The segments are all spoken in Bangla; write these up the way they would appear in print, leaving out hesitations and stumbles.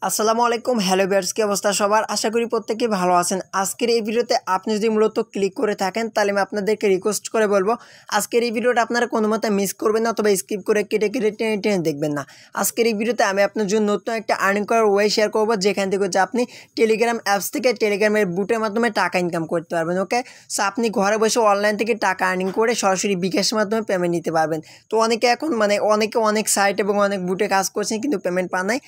আসসালামু আলাইকুম হ্যালো ভিউয়ার্স কি অবস্থা সবার আশা করি প্রত্যেককে ভালো আছেন। আজকের এই ভিডিওতে আপনি যদি মূলত ক্লিক করে থাকেন তাহলে আমি আপনাদেরকে রিকোয়েস্ট করে বলবো আজকের এই ভিডিওটা আপনারা কোনো মতে মিস করবেন না অথবা স্কিপ করে কেটে টেনে টেনে দেখবেন না। আজকের এই ভিডিওতে আমি আপনার জন্য নতুন একটা আর্নিং করার ওয়ে শেয়ার করবো, যেখান থেকে হচ্ছে আপনি টেলিগ্রাম অ্যাপস থেকে টেলিগ্রামের বুটের মাধ্যমে টাকা ইনকাম করতে পারবেন। ওকে, সো আপনি ঘরে বসে অনলাইন থেকে টাকা আর্নিং করে সরাসরি বিকাশের মাধ্যমে পেমেন্ট নিতে পারবেন। তো অনেকে এখন অনেক সাইট এবং অনেক বুটে কাজ করছেন কিন্তু পেমেন্ট পান নাই।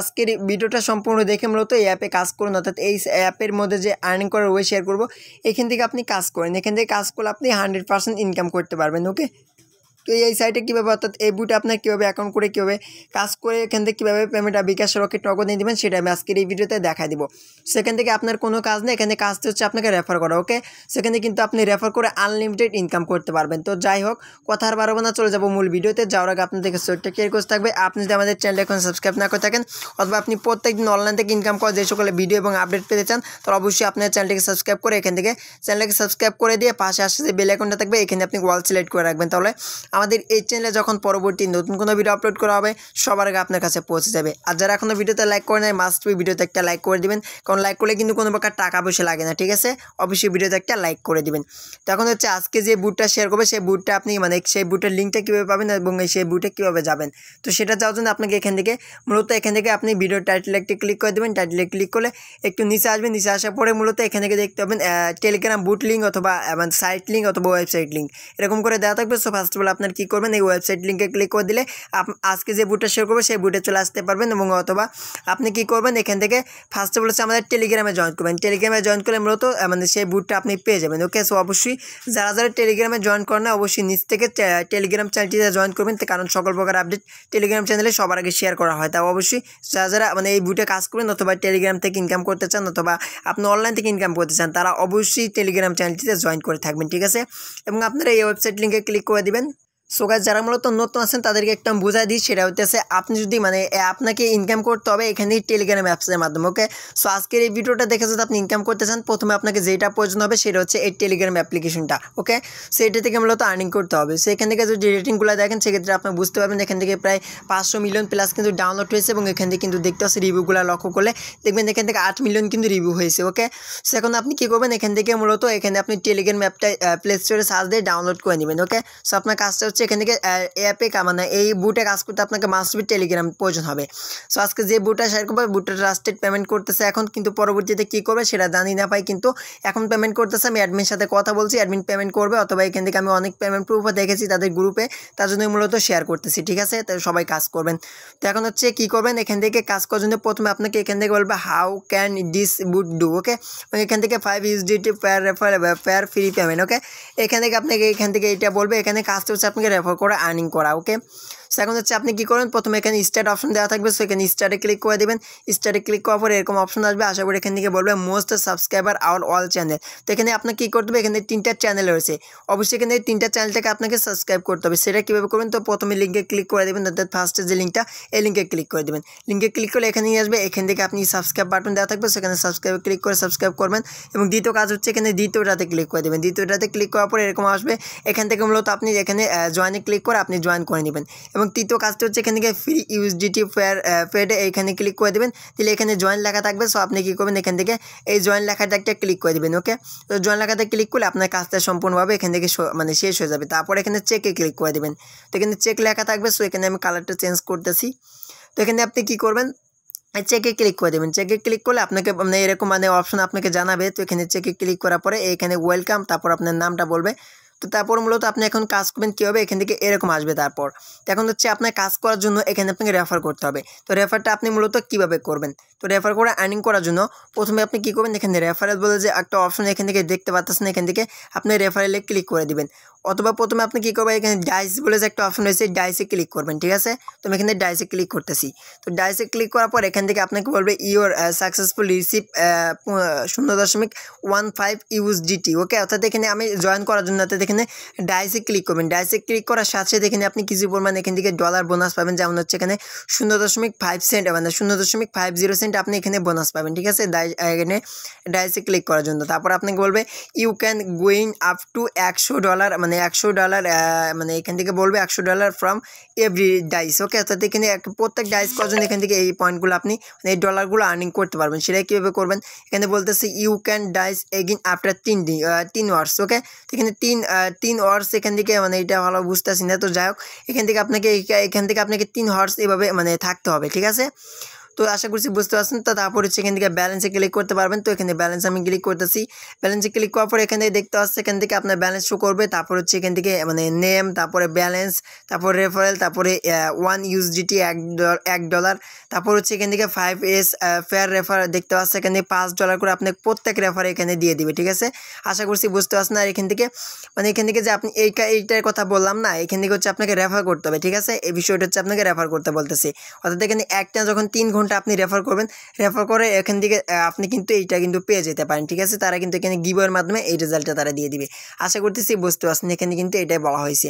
আজকের ভিডিওটা সম্পূর্ণ দেখে মূলত এই অ্যাপে কাজ করুন, অর্থাৎ এই অ্যাপের মধ্যে যে আর্নিং করার ওয়ে শেয়ার করবো এখান থেকে আপনি কাজ করেন। এখান থেকে কাজ করলে আপনি 100% ইনকাম করতে পারবেন। ওকে, তো এই সাইটে কীভাবে অর্থাৎ এই বুটে আপনার কীভাবে অ্যাকাউন্ট করে কীভাবে কাজ করে এখান থেকে কীভাবে পেমেন্ট বিকাশ রকেট নগদ নিয়ে দেবেন সেটা আমি আজকের এই ভিডিওতে দেখা দিব। সেখান থেকে আপনার কোনো কাজ নেই, এখানে কাজটা হচ্ছে আপনাকে রেফার করা। ওকে, সেখানে কিন্তু আপনি রেফার করে আনলিমিটেড ইনকাম করতে পারবেন। তো যাই হোক, কথা আর বাড়াবো না, চলে যাবো মূল ভিডিওতে। যাওয়ার আগে আপনাদেরকে ছোট্ট একটা রিকোয়েস্ট থাকবে, আপনি যদি আমাদের চ্যানেল এখন সাবস্ক্রাইব না করে থাকেন অথবা আপনি প্রত্যেকদিন অনলাইন থেকে ইনকাম করা যে সকল ভিডিও এবং আপডেট পেতে চান তাহলে অবশ্যই আপনার চ্যানেলটিকে সাবস্ক্রাইব করে এখান থেকে চ্যানেলকে সাবস্ক্রাইব করে দিয়ে পাশে আসছে যে বেল আইকনটা থাকবে এখানে আপনি ওয়াল সিলেক্ট করে রাখবেন। তাহলে আমাদের এই চ্যানেলে যখন পরবর্তী নতুন কোনো ভিডিও আপলোড করা হবে সবার আগে আপনার কাছে পৌঁছে যাবে। আর যারা এখনো ভিডিওতে লাইক করে নেয় মাস্ট বি ভিডিওতে একটা লাইক করে দিবেন, কারণ লাইক করলে কিন্তু কোনো প্রকার টাকা পয়সা লাগে না। ঠিক আছে, অবশ্যই ভিডিওতে একটা লাইক করে দিবেন। তো এখন হচ্ছে আজকে যে বুটটা শেয়ার করবে সেই বুটটা আপনি সেই বুটের লিঙ্কটা কীভাবে পাবেন এবং সেই বুটে কীভাবে যাবেন, তো সেটা যাওয়ার জন্য আপনাকে এখান থেকে আপনি ভিডিওর টাইটেলে একটি ক্লিক করে দেবেন। টাইটেলে ক্লিক করলে একটু নিচে আসবেন, নিচে আসার পরে মূলত এখান থেকে দেখতে পাবেন টেলিগ্রাম বুট লিঙ্ক অথবা সাইট লিঙ্ক অথবা ওয়েবসাইট লিঙ্ক এরকম করে দেওয়া থাকবে। সো ফার্স্ট অফ অল আপনার কী করবেন, এই ওয়েবসাইট লিঙ্কে ক্লিক করে দিলে আজকে যে বুটটা শেয়ার করবে সেই বুটে চলে আসতে পারবেন। এবং অথবা আপনি কি করবেন, এখান থেকে ফার্স্ট অফ অল হচ্ছে আমাদের টেলিগ্রামে জয়েন করবেন। টেলিগ্রামে জয়েন করলে মূলত সেই বুটটা আপনি পেয়ে যাবেন। ওকে, সো অবশ্যই যারা টেলিগ্রামে জয়েন করেন না অবশ্যই নিচ থেকে টেলিগ্রাম চ্যানেলটিতে জয়েন করবেন, কারণ সকল প্রকার আপডেট টেলিগ্রাম চ্যানেলে সবার আগে শেয়ার করা হয়। তাও অবশ্যই যারা এই বুটে কাজ করবেন অথবা টেলিগ্রাম থেকে ইনকাম করতে চান অথবা আপনি অনলাইন থেকে ইনকাম করতে চান তারা অবশ্যই টেলিগ্রাম চ্যানেলটিতে জয়েন করে থাকবেন। ঠিক আছে, এবং আপনারা এই ওয়েবসাইট লিঙ্কে ক্লিক করে দিবেন। সো গাইস, যারা মূলত নতুন আছেন তাদেরকে একটা বোঝাই দিই, সেটা হচ্ছে আপনি যদি আপনাকে ইনকাম করতে হবে এখানে টেলিগ্রাম অ্যাপসের মাধ্যমে। ওকে, সো আজকের এই ভিডিওটা দেখে যদি আপনি ইনকাম করতে চান প্রথমে আপনাকে যেটা প্রয়োজন হবে সেটা হচ্ছে এই টেলিগ্রাম অ্যাপ্লিকেশনটা। ওকে, সো এটা থেকে মূলত আর্নিং করতে হবে। সো এখান থেকে যদি রেটিংগুলো দেখেন সেক্ষেত্রে আপনি বুঝতে পারবেন এখান থেকে প্রায় 500 মিলিয়ন প্লাস কিন্তু ডাউনলোড হয়েছে এবং এখান থেকে কিন্তু দেখতে পাচ্ছি রিভিউগুলো লক্ষ্য করলে দেখবেন এখান থেকে 8 মিলিয়ন কিন্তু রিভিউ হয়েছে। ওকে, সো এখন আপনি কী করবেন, এখান থেকে মূলত এখানে আপনি টেলিগ্রাম অ্যাপটা প্লে স্টোরে সার্চ দিয়ে ডাউনলোড করে নেবেন। ওকে, সো আপনার কাজটা হচ্ছে এখান থেকে অ্যাপে এই বুটে কাজ করতে আপনাকে মাস্ট বি টেলিগ্রাম প্রয়োজন হবে। সো আজকে যে বুটটা শেয়ার করবে বুটটা ট্রাস্টেড পেমেন্ট করতেছে এখন, কিন্তু পরবর্তীতে কী করবে সেটা জানি না পাই, কিন্তু এখন পেমেন্ট করতেছে। আমি অ্যাডমিনের সাথে কথা বলছি, অ্যাডমিন পেমেন্ট করবে অথবা এখান থেকে আমি অনেক পেমেন্ট প্রুফও দেখেছি তাদের গ্রুপে, তার জন্য মূলত শেয়ার করতেছি। ঠিক আছে, তো সবাই কাজ করবেন। তো এখন হচ্ছে কী করবেন, এখান থেকে কাজ করার জন্য প্রথমে আপনাকে এখান থেকে বলবে how can this bot do. Okay, এখান থেকে 5 USDT pair free payment. Okay, এখান থেকে আপনাকে এটা বলবে, এখানে কাজটা হচ্ছে আপনাকে রেফার করে আর্নিং করা। ওকে, সো এখন হচ্ছে আপনি কী করেন, প্রথমে এখানে স্টার্ট অপশন দেওয়া থাকবে। সো এখানে স্টার্টে ক্লিক করে দেবেন। স্টার্টে ক্লিক করার পরে এরকম অপশন আসবে, আশা করি এখান থেকে বলবে most subscriber hour all channel. তো এখানে আপনাকে কী করতে হবে, এখানে 3টা চ্যানেল রয়েছে, অবশ্যই এখানে 3টা চ্যানেলটাকে আপনাকে সাবস্ক্রাইব করতে হবে। সেটা কীভাবে করবেন, তো প্রথমে লিঙ্কে ক্লিক করে দেবেন, অর্থাৎ ফার্স্টে যে লিঙ্কটা এই লিঙ্কে ক্লিক করে দেবেন। লিঙ্কে ক্লিক করলে এখানে নিয়ে আসবে, এখান থেকে আপনি সাবস্ক্রাইব বাটন দেওয়া থাকবে, সেখানে সাবস্ক্রাইব ক্লিক করে সাবস্ক্রাইব করবেন। এবং দ্বিতীয় কাজ হচ্ছে এখানে দ্বিতীয়টাতে ক্লিক করে দেবেন। দ্বিতীয়টাতে ক্লিক করার পরে এরকম আসবে, এখান থেকে মূলত আপনি এখানে জয়েনে ক্লিক করে আপনি জয়েন করে নেবেন। এবং তৃতীয় কাজটা হচ্ছে এখান থেকে ফ্রি ইউএসডিটি পেডে এখানে ক্লিক করে দেবেন, দিলে এখানে জয়েন লেখা থাকবে। সো আপনি কী করবেন, এখান থেকে এই জয়েন লেখাটা একটা ক্লিক করে দেবেন। ওকে, তো জয়েন লেখাতে ক্লিক করলে আপনার কাজটা সম্পূর্ণভাবে এখান থেকে শেষ হয়ে যাবে। তারপর এখানে চেকে ক্লিক করে দেবেন। তো এখানে চেক লেখা থাকবে। সো এখানে আমি কালারটা চেঞ্জ করতেছি। তো এখানে আপনি কী করবেন, চেকে ক্লিক করে দেবেন। চেকে ক্লিক করলে আপনাকে এরকম অপশন আপনাকে জানাবে। তো এখানে চেকে ক্লিক করার পরে এখানে ওয়েলকাম, তারপর আপনার নামটা বলবে। তো তারপর মূলত আপনি এখন কাজ করবেন কী হবে, এখান থেকে এরকম আসবে। তারপর এখন হচ্ছে আপনার কাজ করার জন্য এখানে আপনাকে রেফার করতে হবে। তো রেফারটা আপনি মূলত কীভাবে করবেন, তো রেফার করে আর্নিং করার জন্য প্রথমে আপনি কী করবেন, এখানে রেফারেল বলে যে একটা অপশন এখান থেকে দেখতে পাচ্ছেন, এখান থেকে আপনি রেফারেলে ক্লিক করে দিবেন। অথবা প্রথমে আপনি কী করবেন, এখানে ডাইস বলে যে একটা অপশন রয়েছে ডাইসে ক্লিক করবেন। ঠিক আছে, তো আমি এখানে ডাইসে ক্লিক করতেছি। তো ডাইসে ক্লিক করার পর এখান থেকে আপনাকে বলবে ইউর সাকসেসফুল রিসিভ 0.15 USDT। ওকে, অর্থাৎ এখানে আমি জয়েন করার জন্য অর্থাৎ এখানে ডাইসে ক্লিক করবেন। ডাইসে ক্লিক করার সাথে সাথে এখানে আপনি কিছু পরিমাণ এখান থেকে ডলার বোনাস পাবেন, যেমন হচ্ছে এখানে 0.5 সেন্ট মানে 0.50 সেন্ট আপনি এখানে বোনাস পাবেন, ঠিক আছে। এখানে ডাইসে ক্লিক করার জন্য তারপর আপনাকে বলবে you can going up to $100 মানে $100 মানে এখান থেকে বলবে $100 ফ্রম এভরি ডাইস, ওকে। অর্থাৎ এখানে প্রত্যেক ডাইস করার জন্য এখান থেকে এই পয়েন্টগুলো আপনি মানে এই ডলারগুলো আর্নিং করতে পারবেন। সেটা কীভাবে করবেন, এখানে বলতেছে you can dice again after 3 hours, okay. এখানে 3 আওয়ার্স এখান থেকে মানে এটা ভালো বুঝতেছি না, তো যাই হোক এখান থেকে আপনাকে 3 আওয়ার্স এভাবে মানে থাকতে হবে, ঠিক আছে। তো আশা করছি বুঝতে পারছেন। তো তারপর হচ্ছে এখান থেকে ব্যালেন্সে ক্লিক করতে পারবেন। তো এখানে ব্যালেন্স আমি ক্লিক করতেছি। ব্যালেন্সে ক্লিক করার পর এখান থেকে দেখতে পাচ্ছি এখান থেকে আপনার ব্যালেন্স শো করবে। তারপর হচ্ছে এখান থেকে মানে নেম, তারপরে ব্যালেন্স, তারপর রেফারেল, তারপরে 1 USDT $1, তারপর হচ্ছে এখান থেকে 5S ফেয়ার রেফার দেখতে পাচ্ছি এখানে $5 করে আপনাকে প্রত্যেক রেফারে এখানে দিয়ে দিবে, ঠিক আছে। আশা করছি বুঝতে পারছেন। আর এখান থেকে যে আপনি এইটার কথা বললাম না, এখান থেকে হচ্ছে আপনাকে রেফার করতে হবে, ঠিক আছে। এই বিষয়টা হচ্ছে আপনাকে রেফার করতে বলতেছি। অর্থাৎ এখানে একটা যখন 3 ঘন্টা আপনি রেফার করবেন, রেফার করে এখান থেকে আপনি কিন্তু এইটা কিন্তু পেয়ে যেতে পারেন, ঠিক আছে। তারা কিন্তু এখানে গিভওয়ের মাধ্যমে এই রেজাল্টটা তারা দিয়ে দিবে। আশা করতেছি বুঝতে পারছেন, এখানে কিন্তু এটাই বলা হয়েছে।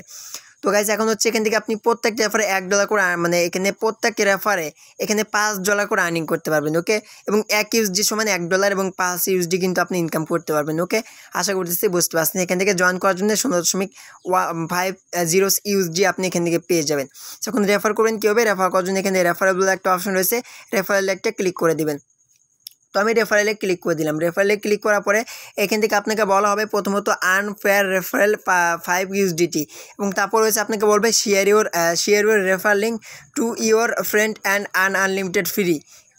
তো গাইস এখন হচ্ছে এখান থেকে আপনি প্রত্যেক রেফারে $1 করে মানে এখানে প্রত্যেক রেফারে এখানে $5 করে আর্নিং করতে পারবেন, ওকে। এবং 1 USD সমান $1 এবং 5 USD কিন্তু আপনি ইনকাম করতে পারবেন, ওকে। আশা করতেছি বুঝতে পারছেন। এখান থেকে জয়েন করার জন্য 0.50 USD আপনি এখান থেকে পেয়ে যাবেন। যখন রেফার করবেন কী হবে, রেফার করার জন্য এখানে রেফারেবল একটা অপশন রয়েছে, রেফারেল একটা ক্লিক করে দিবেন। তো আমি রেফারেলে ক্লিক করে দিলাম। রেফারেলে ক্লিক করার পরে এখান থেকে আপনাকে বলা হবে প্রথমত আর্ন ফেয়ার রেফারেল 5 USDT এবং তারপর হচ্ছে আপনাকে বলবে share your refer link to your friend and unlimited free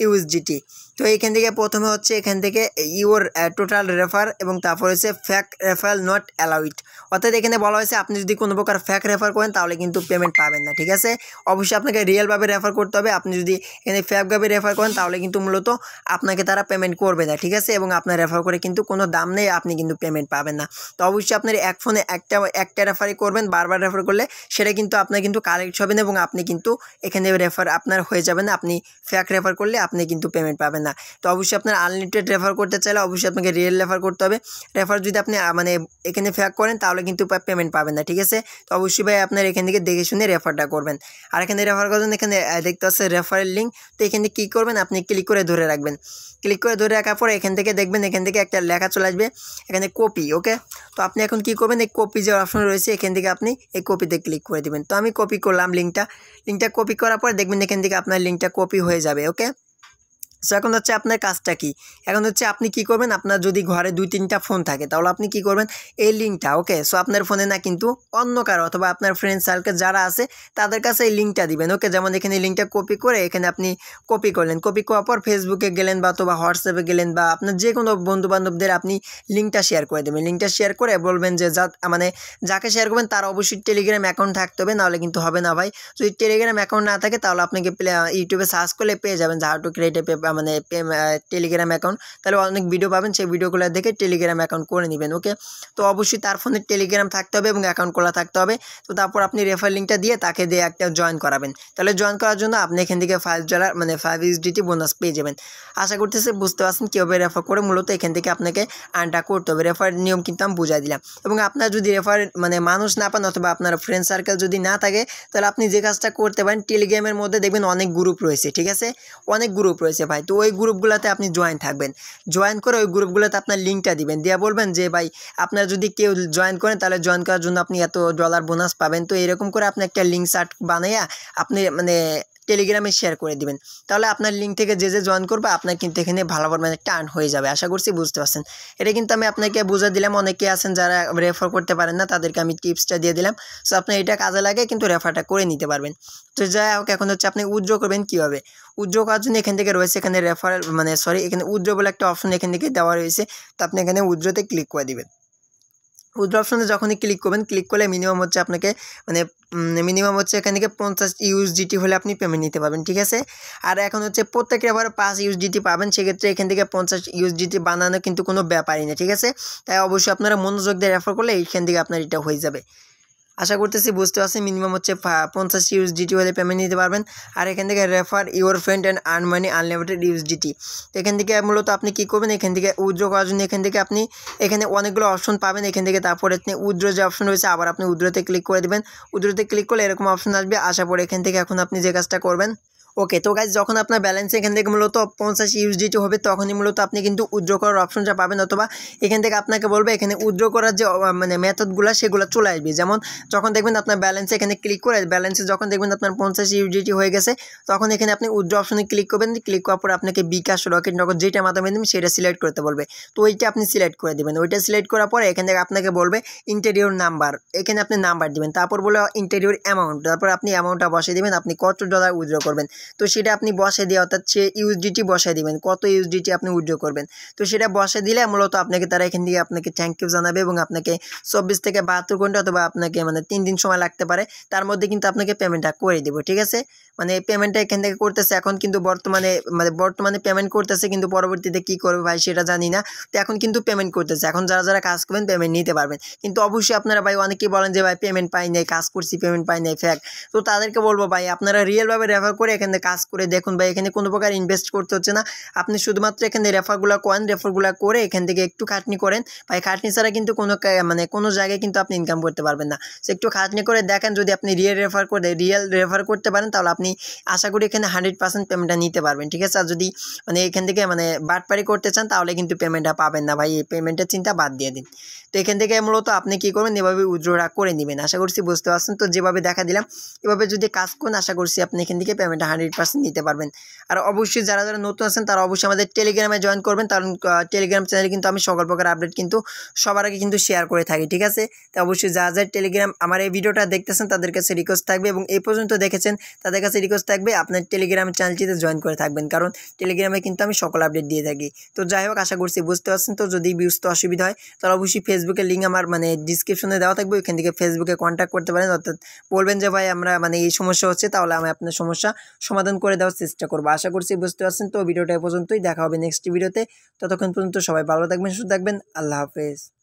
USDT। তো এইখান থেকে প্রথমে হচ্ছে এখান থেকে ইউর টোটাল রেফার এবং তারপর হচ্ছে ফ্যাক রেফার নট অ্যালাউড। অর্থাৎ এখানে বলা হয়েছে আপনি যদি কোনো প্রকার ফ্যাক রেফার করেন তাহলে কিন্তু পেমেন্ট পাবেন না, ঠিক আছে। অবশ্যই আপনাকে রিয়েলভাবে রেফার করতে হবে। আপনি যদি এখানে ফ্যাকভাবে রেফার করেন তাহলে কিন্তু মূলত আপনাকে তারা পেমেন্ট করবে না, ঠিক আছে। এবং আপনার রেফার করে কিন্তু কোনো দাম নেই, আপনি কিন্তু পেমেন্ট পাবেন না। তো অবশ্যই আপনার এক ফোনে একটা রেফারই করবেন, বারবার রেফার করলে সেটা কিন্তু আপনার কিন্তু কালেক্ট হবে না এবং আপনি কিন্তু এখানে রেফার আপনার হয়ে যাবে না। আপনি ফ্যাক রেফার করলে আপনি কিন্তু পেমেন্ট পাবেন না। তো অবশ্যই আপনার আনলিমিটেড রেফার করতে চাইলে অবশ্যই আপনাকে রিয়েল রেফার করতে হবে। রেফার যদি আপনি মানে এখানে ফ্যাক করেন তাহলে কিন্তু পেমেন্ট পাবেন না, ঠিক আছে। তো অবশ্যই ভাই আপনার এখান থেকে দেখে শুনে রেফারটা করবেন। আর এখানে রেফার করবেন, এখানে দেখতে পাচ্ছেন রেফারেল লিঙ্ক। তো এখানে কী করবেন, আপনি ক্লিক করে ধরে রাখবেন। ক্লিক করে ধরে রাখার পরে এখান থেকে দেখবেন এখান থেকে একটা লেখা চলে আসবে এখানে কপি, ওকে। তো আপনি এখন কী করবেন, এই কপি যে অপশন রয়েছে এখান থেকে আপনি এই কপিতে ক্লিক করে দেবেন। তো আমি কপি করলাম লিঙ্কটা কপি করার পর দেখবেন এখান থেকে আপনার লিঙ্কটা কপি হয়ে যাবে, ওকে। সো এখন হচ্ছে আপনার কাজটা কি, এখন হচ্ছে আপনি কি করবেন, আপনার যদি ঘরে 2-3টা ফোন থাকে তাহলে আপনি কি করবেন, এই লিঙ্কটা, ওকে। সো আপনার ফোনে না কিন্তু অন্য কারো অথবা আপনার ফ্রেন্ড সার্কেল যারা আছে তাদের কাছে এই লিঙ্কটা দিবেন, ওকে। যেমন এখানে লিঙ্কটা কপি করে এখানে আপনি কপি করলেন, কপি করার পর ফেসবুকে গেলেন বা অথবা হোয়াটসঅ্যাপে গেলেন বা আপনার যে কোনো বন্ধুবান্ধবদের আপনি লিঙ্কটা শেয়ার করে দেবেন। লিঙ্কটা শেয়ার করে বলবেন যে মানে যাকে শেয়ার করবেন তার অবশ্যই টেলিগ্রাম অ্যাকাউন্ট থাকতে হবে, নাহলে কিন্তু হবে না ভাই। যদি টেলিগ্রাম অ্যাকাউন্ট না থাকে তাহলে আপনাকে ইউটিউবে সার্চ করলে পেয়ে যাবেন হাউ টু ক্রিয়েট এ মানে টেলিগ্রাম অ্যাকাউন্ট, তাহলে অনেক ভিডিও পাবেন, সেই ভিডিওগুলো দেখে টেলিগ্রাম অ্যাকাউন্ট করে নেবেন, ওকে। তো অবশ্যই তার ফোনে টেলিগ্রাম থাকতে হবে এবং অ্যাকাউন্ট খোলা থাকতে হবে। তো তারপর আপনি রেফার লিঙ্কটা দিয়ে তাকে দিয়ে একটা জয়েন করাবেন। তাহলে জয়েন করার জন্য আপনি এখান থেকে $5 মানে 5 USDT বোনাস পেয়ে যাবেন। আশা করতেছি বুঝতে পারছেন কীভাবে রেফার করে মূলত এখান থেকে আপনাকে আর্নটা করতে হবে। রেফার নিয়ম কিন্তু আমি বুঝাই দিলাম। এবং আপনার যদি রেফার মানে মানুষ না পান অথবা আপনার ফ্রেন্ড সার্কেল যদি না থাকে তাহলে আপনি যে কাজটা করতে পারেন, টেলিগ্রামের মধ্যে দেখবেন অনেক গ্রুপ রয়েছে, ঠিক আছে, অনেক গ্রুপ রয়েছে ভাই। তো ওই গ্রুপগুলোতে আপনি জয়েন থাকবেন, জয়েন করে ওই গ্রুপগুলোতে আপনার লিঙ্কটা দিবেন, দিয়ে বলবেন যে ভাই আপনার যদি কেউ জয়েন করেন তাহলে জয়েন করার জন্য আপনি এত ডলার বোনাস পাবেন। তো এরকম করে আপনি একটা লিঙ্ক সার্ট বানাইয়া আপনি মানে টেলিগ্রামে শেয়ার করে দিবেন। তাহলে আপনার লিঙ্ক থেকে যে জয়েন করবে আপনার কিন্তু এখানে ভালো পরিমাণে একটা আর্ন হয়ে যাবে। আশা করছি বুঝতে পারছেন। এটা কিন্তু আমি আপনাকে বুঝে দিলাম। অনেকে আছেন যারা রেফার করতে পারেন না, তাদেরকে আমি টিপসটা দিয়ে দিলাম। সো আপনি এটা কাজে লাগে কিন্তু রেফারটা করে নিতে পারবেন। তো যাই হোক, এখন হচ্ছে আপনি উইথড্র করবেন কীভাবে। উইথড্র করার জন্য এখান থেকে রয়েছে এখানে রেফারেল মানে এখানে উইথড্র বলে একটা অপশন এখান থেকে দেওয়া রয়েছে। তো আপনি এখানে উইথড্রতে ক্লিক করে দিবেন। উইথড্র অপশনে যখনই ক্লিক করবেন, ক্লিক করলে মিনিমাম হচ্ছে আপনাকে মানে মিনিমাম হচ্ছে এখান থেকে 50 USDT হলে আপনি পেমেন্ট নিতে পারবেন, ঠিক আছে। আর এখন হচ্ছে প্রত্যেকের আবার 5 USDT পাবেন, সেক্ষেত্রে এখান থেকে 50 USDT বানানো কিন্তু কোনো ব্যাপারই না, ঠিক আছে। তাই অবশ্যই আপনারা মনোযোগ দিয়ে রেফার করলে এইখান থেকে আপনার এটা হয়ে যাবে। আশা করতেছি বুঝতে পারছেন। মিনিমাম হচ্ছে 50 ইউএসডিটি হলে পেমেন্ট নিতে পারবেন। আর এখান থেকে refer your friend and earn money unlimited USDT. এখান থেকে মূলত আপনি কী করবেন, এখান থেকে উইথড্র করার জন্য এখান থেকে আপনি এখানে অনেকগুলো অপশন পাবেন। এখান থেকে তারপরে আপনি উইথড্র যে অপশন রয়েছে আবার আপনি উইথড্রতে ক্লিক করে দেবেন। উইথড্রতে ক্লিক করলে এরকম অপশন আসবে। আসার পরে এখান থেকে এখন আপনি যে কাজটা করবেন, ওকে, তো গাইজ যখন আপনার ব্যালেন্স এখান থেকে মূলত 50 ইউএসডিটি হবে তখনই মূলত আপনি কিন্তু উইথড্র করার অপশনটা পাবেন, অথবা এখান থেকে আপনাকে বলবে এখানে উইথড্র করার যে মানে মেথডগুলো সেগুলো চলে আসবে। যেমন যখন দেখবেন আপনার ব্যালেন্সে এখানে ক্লিক করে ব্যালেন্সে যখন দেখবেন আপনার 50 ইউএসডিটি হয়ে গেছে তখন এখানে আপনি উইথড্র অপশনে ক্লিক করবেন। ক্লিক করার পরে আপনাকে বিকাশ, রকেট নগদ যেটা মাধ্যমে দেবেন সেটা সিলেক্ট করতে বলবে। তো ওইটা আপনি সিলেক্ট করে দেবেন। ওইটা সিলেক্ট করার পরে এখান থেকে আপনাকে বলবে ইন্টেরিয়র নাম্বার, এখানে আপনি নাম্বার দিবেন। তারপর বলে ইন্টেরিয়র অ্যামাউন্ট, তারপর আপনি অ্যামাউন্টটা বসিয়ে দেবেন আপনি কত ডলার উইথড্র করবেন। তো সেটা আপনি বসে দিয়ে অর্থাৎ সে ইউএসডিটি বসায় দিবেন, কত ইউএসডিটি আপনি উইথড্র করবেন। তো সেটা বসে দিলে মূলত আপনাকে তারা এখান থেকে আপনাকে থ্যাংক ইউ জানাবে এবং আপনাকে 24 থেকে 72 ঘন্টা অথবা আপনাকে মানে 3 দিন সময় লাগতে পারে, তার মধ্যে কিন্তু আপনাকে পেমেন্টটা করে দেবো। ঠিক আছে, মানে পেমেন্টটা এখান থেকে করতেছে এখন কিন্তু বর্তমানে পেমেন্ট করতেছে, কিন্তু পরবর্তীতে কি করবে ভাই সেটা জানি না। তো এখন কিন্তু পেমেন্ট করতেছে। এখন যারা যারা কাজ করবেন পেমেন্ট নিতে পারবেন। কিন্তু অবশ্যই আপনারা ভাই অনেকেই বলেন যে ভাই পেমেন্ট পাই নাই, কাজ করছি পেমেন্ট পাই নাই, ফ্যাক। তো তাদেরকে বলবো ভাই আপনারা রিয়েলভাবে রেফার করে এখানে কাজ করে দেখুন ভাই, এখানে কোনো প্রকার ইনভেস্ট করতে হচ্ছে না। আপনি শুধুমাত্র এখানে রেফারগুলো করে এখান থেকে একটু খাটনি করেন ভাই। খাটনি ছাড়া কিন্তু কোনো জায়গায় কিন্তু আপনি ইনকাম করতে পারবেন না। সো একটু খাটনি করে দেখেন, যদি আপনি রিয়েল রেফার করতে পারেন তাহলে আপনি আশা করি এখানে 100% পেমেন্টটা নিতে পারবেন। ঠিক আছে, আর যদি এখান থেকে বাটপারি করতে চান তাহলে কিন্তু পেমেন্টটা পাবেন না ভাই, এই পেমেন্টের চিন্তা বাদ দিয়ে দিন। তো এখান থেকে মূলত আপনি কী করবেন, এভাবে উইথড্রটা করে নেবেন। আশা করছি বুঝতে পারছেন। তো যেভাবে দেখা দিলাম এভাবে যদি কাজ করেন আশা করছি আপনি এখান থেকে পেমেন্টটা 100% নিতে পারবেন। আর অবশ্যই যারা যারা নতুন আছেন তারা অবশ্যই আমাদের টেলিগ্রামে জয়েন করবেন, কারণ টেলিগ্রাম চ্যানেলে কিন্তু আমি সকল প্রকার আপডেট কিন্তু সবার আগে কিন্তু শেয়ার করে থাকি। ঠিক আছে, তো অবশ্যই যারা যারা টেলিগ্রাম আমার এই ভিডিওটা দেখতেছেন তাদের কাছে রিকোয়েস্ট থাকবে এবং এই পর্যন্ত দেখেছেন তাদের কাছে রিকোয়েস্ট থাকবে আপনার টেলিগ্রাম চ্যানেলটিতে জয়েন করে থাকবেন, কারণ টেলিগ্রামে কিন্তু আমি সকল আপডেট দিয়ে থাকি। তো যাই হোক, আশা করছি বুঝতে পারছেন। তো যদি বুঝতে অসুবিধা হয় তাহলে অবশ্যই ফেসবুকের লিঙ্ক আমার ডিসক্রিপশনে দেওয়া থাকবে, ওইখান থেকে ফেসবুকে কন্ট্যাক্ট করতে পারেন। অর্থাৎ বলবেন যে ভাই আমরা এই সমস্যা হচ্ছে, তাহলে আমি আপনার সমস্যা সমাধান করে দেওয়ার চেষ্টা করবো। আশা করছি বুঝতে পারছেন। তো ভিডিওটা এ পর্যন্তই, দেখা হবে নেক্সট ভিডিওতে। ততক্ষণ পর্যন্ত সবাই ভালো থাকবেন, সুস্থ থাকবেন। আল্লাহ হাফেজ।